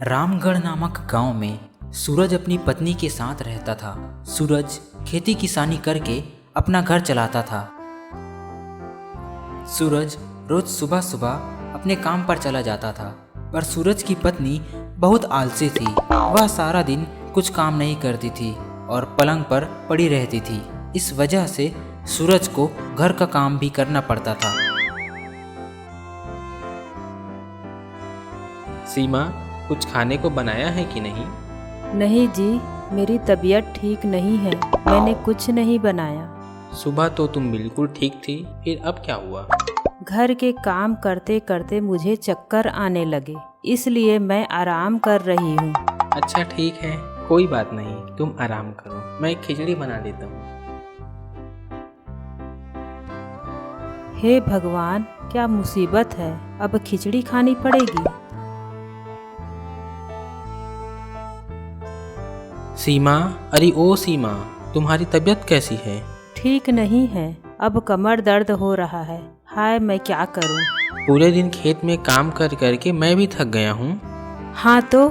रामगढ़ नामक गांव में सूरज अपनी पत्नी के साथ रहता था। सूरज खेती किसानी करके अपना घर चलाता था। सूरज रोज सुबह सुबह अपने काम पर चला जाता था, पर सूरज की पत्नी बहुत आलसी थी। वह सारा दिन कुछ काम नहीं करती थी और पलंग पर पड़ी रहती थी। इस वजह से सूरज को घर का काम भी करना पड़ता था। सीमा, कुछ खाने को बनाया है कि नहीं? नहीं जी, मेरी तबीयत ठीक नहीं है, मैंने कुछ नहीं बनाया। सुबह तो तुम बिल्कुल ठीक थी, फिर अब क्या हुआ? घर के काम करते करते मुझे चक्कर आने लगे, इसलिए मैं आराम कर रही हूँ। अच्छा ठीक है, कोई बात नहीं, तुम आराम करो, मैं खिचड़ी बना देता हूँ। हे भगवान, क्या मुसीबत है, अब खिचड़ी खानी पड़ेगी। सीमा, अरे ओ सीमा, तुम्हारी तबीयत कैसी है? ठीक नहीं है, अब कमर दर्द हो रहा है। हाय, मैं क्या करूँ। पूरे दिन खेत में काम कर करके मैं भी थक गया हूँ। हाँ तो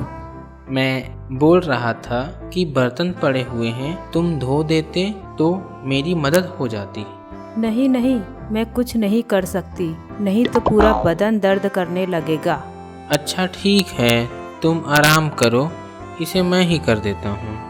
मैं बोल रहा था कि बर्तन पड़े हुए हैं, तुम धो देते तो मेरी मदद हो जाती। नहीं नहीं, मैं कुछ नहीं कर सकती, नहीं तो पूरा बदन दर्द करने लगेगा। अच्छा ठीक है, तुम आराम करो, इसे मैं ही कर देता हूँ।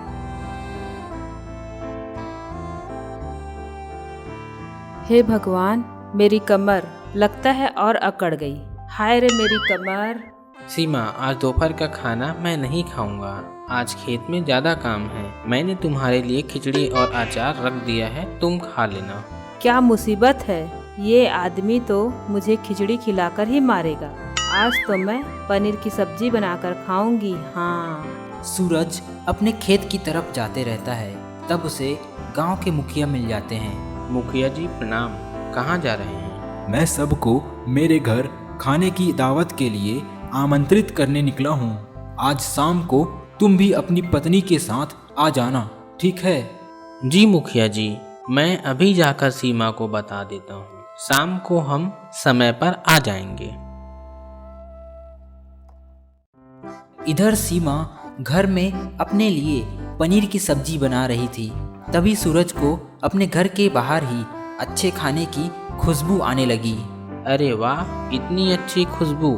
हे भगवान, मेरी कमर लगता है और अकड़ गई। हाय रे मेरी कमर। सीमा, आज दोपहर का खाना मैं नहीं खाऊंगा, आज खेत में ज़्यादा काम है। मैंने तुम्हारे लिए खिचड़ी और अचार रख दिया है, तुम खा लेना। क्या मुसीबत है, ये आदमी तो मुझे खिचड़ी खिलाकर ही मारेगा। आज तो मैं पनीर की सब्जी बनाकर खाऊंगी। हाँ। सूरज अपने खेत की तरफ जाते रहता है, तब उसे गांव के मुखिया मिल जाते हैं। मुखिया जी प्रणाम, कहाँ जा रहे हैं? मैं सबको मेरे घर खाने की दावत के लिए आमंत्रित करने निकला हूँ। आज शाम को तुम भी अपनी पत्नी के साथ आ जाना, ठीक है? जी मुखिया जी, मैं अभी जाकर सीमा को बता देता हूँ, शाम को हम समय पर आ जाएंगे। इधर सीमा घर में अपने लिए पनीर की सब्जी बना रही थी। तभी सूरज को अपने घर के बाहर ही अच्छे खाने की खुशबू आने लगी। अरे वाह, इतनी अच्छी खुशबू,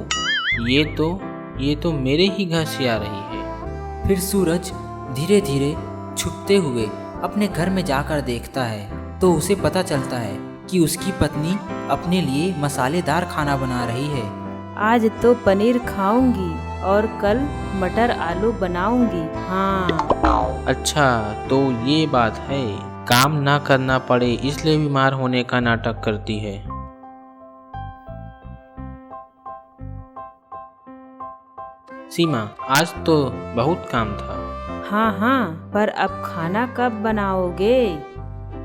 ये तो मेरे ही घर से आ रही है। फिर सूरज धीरे धीरे छुपते हुए अपने घर में जाकर देखता है, तो उसे पता चलता है कि उसकी पत्नी अपने लिए मसालेदार खाना बना रही है। आज तो पनीर खाऊंगी और कल मटर आलू बनाऊंगी। हाँ। अच्छा तो ये बात है, काम ना करना पड़े इसलिए बीमार होने का नाटक करती है। सीमा, आज तो बहुत काम था। हाँ हाँ, पर अब खाना कब बनाओगे।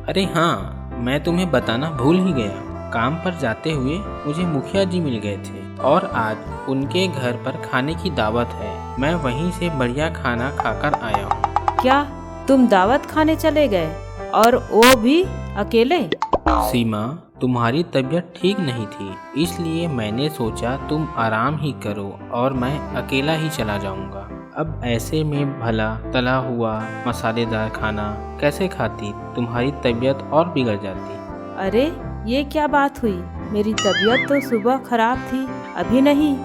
अरे हाँ, मैं तुम्हें बताना भूल ही गया, काम पर जाते हुए मुझे मुखिया जी मिल गए थे और आज उनके घर पर खाने की दावत है। मैं वहीं से बढ़िया खाना खाकर आया हूँ। क्या तुम दावत खाने चले गए, और वो भी अकेले? सीमा, तुम्हारी तबीयत ठीक नहीं थी, इसलिए मैंने सोचा तुम आराम ही करो और मैं अकेला ही चला जाऊंगा। अब ऐसे में भला तला हुआ मसालेदार खाना कैसे खाती, तुम्हारी तबीयत और बिगड़ जाती। अरे ये क्या बात हुई, मेरी तबीयत तो सुबह खराब थी, अभी नहीं।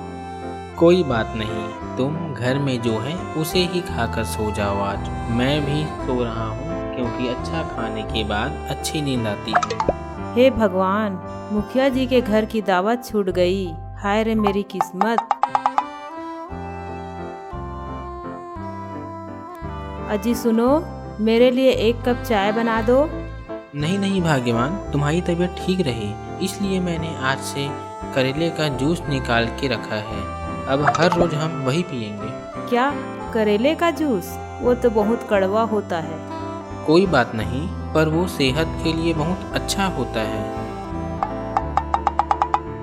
कोई बात नहीं, तुम घर में जो है उसे ही खाकर सो जाओ। आज मैं भी सो रहा हूँ, क्योंकि अच्छा खाने के बाद अच्छी नींद आती है। हे भगवान, मुखिया जी के घर की दावत छूट गई। हाय रे मेरी किस्मत। अजी सुनो, मेरे लिए एक कप चाय बना दो। नहीं नहीं भाग्यवान, तुम्हारी तबीयत ठीक रहे इसलिए मैंने आज से करेले का जूस निकाल के रखा है। अब हर रोज हम वही पियेंगे। क्या, करेले का जूस? वो तो बहुत कड़वा होता है। कोई बात नहीं, पर वो सेहत के लिए बहुत अच्छा होता है।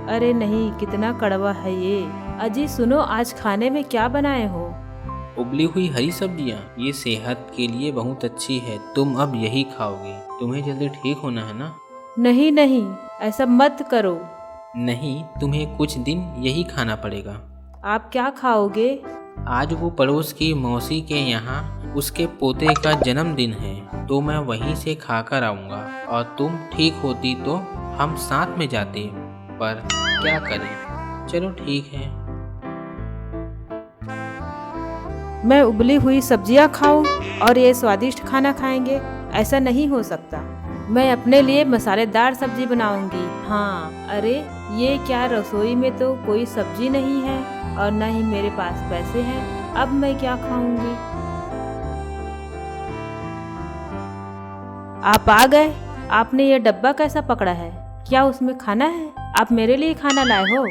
अरे नहीं, कितना कड़वा है ये। अजी सुनो, आज खाने में क्या बनाए हो? उबली हुई हरी सब्जियाँ, ये सेहत के लिए बहुत अच्छी है, तुम अब यही खाओगे। तुम्हें जल्दी ठीक होना है ना? नहीं नहीं, ऐसा मत करो। नहीं, तुम्हें कुछ दिन यही खाना पड़ेगा। आप क्या खाओगे? आज वो पड़ोस की मौसी के यहाँ उसके पोते का जन्मदिन है, तो मैं वहीं से खाकर आऊँगा। और तुम ठीक होती तो हम साथ में जाते, पर क्या करें। चलो ठीक है। मैं उबली हुई सब्जियां खाऊं और ये स्वादिष्ट खाना खाएंगे? ऐसा नहीं हो सकता। मैं अपने लिए मसालेदार सब्जी बनाऊंगी। हाँ, अरे ये क्या, रसोई में तो कोई सब्जी नहीं है और न ही मेरे पास पैसे हैं। अब मैं क्या खाऊंगी? आप आ गए। आपने ये डब्बा कैसा पकड़ा है? क्या उसमें खाना है? आप मेरे लिए खाना लाए हो?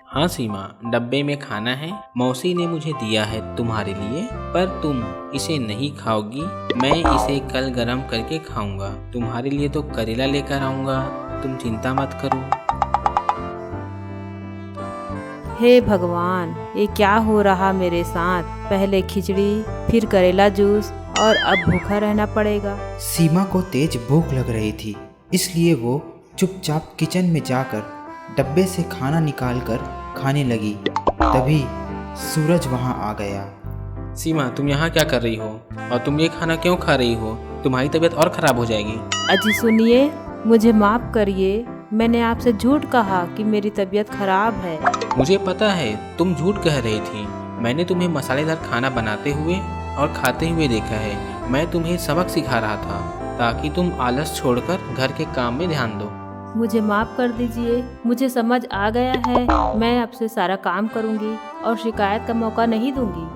हाँ सीमा, डब्बे में खाना है। मौसी ने मुझे दिया है तुम्हारे लिए, पर तुम इसे नहीं खाओगी। मैं इसे कल गरम करके खाऊंगा। तुम्हारे लिए तो करेला लेकर आऊंगा, तुम चिंता मत करो। हे भगवान, ये क्या हो रहा मेरे साथ? पहले खिचड़ी, फिर करेला जूस और अब भूखा रहना पड़ेगा। सीमा को तेज भूख लग रही थी, इसलिए वो चुपचाप किचन में जाकर डब्बे से खाना निकालकर खाने लगी। तभी सूरज वहां आ गया। सीमा, तुम यहाँ क्या कर रही हो और तुम ये खाना क्यों खा रही हो? तुम्हारी तबीयत और खराब हो जाएगी। अजी सुनिए, मुझे माफ करिए। मैंने आपसे झूठ कहा कि मेरी तबीयत खराब है। मुझे पता है तुम झूठ कह रही थी। मैंने तुम्हें मसालेदार खाना बनाते हुए और खाते हुए देखा है। मैं तुम्हें सबक सिखा रहा था ताकि तुम आलस छोड़कर घर के काम में ध्यान दो। मुझे माफ कर दीजिए, मुझे समझ आ गया है। मैं अब से सारा काम करूंगी और शिकायत का मौका नहीं दूंगी।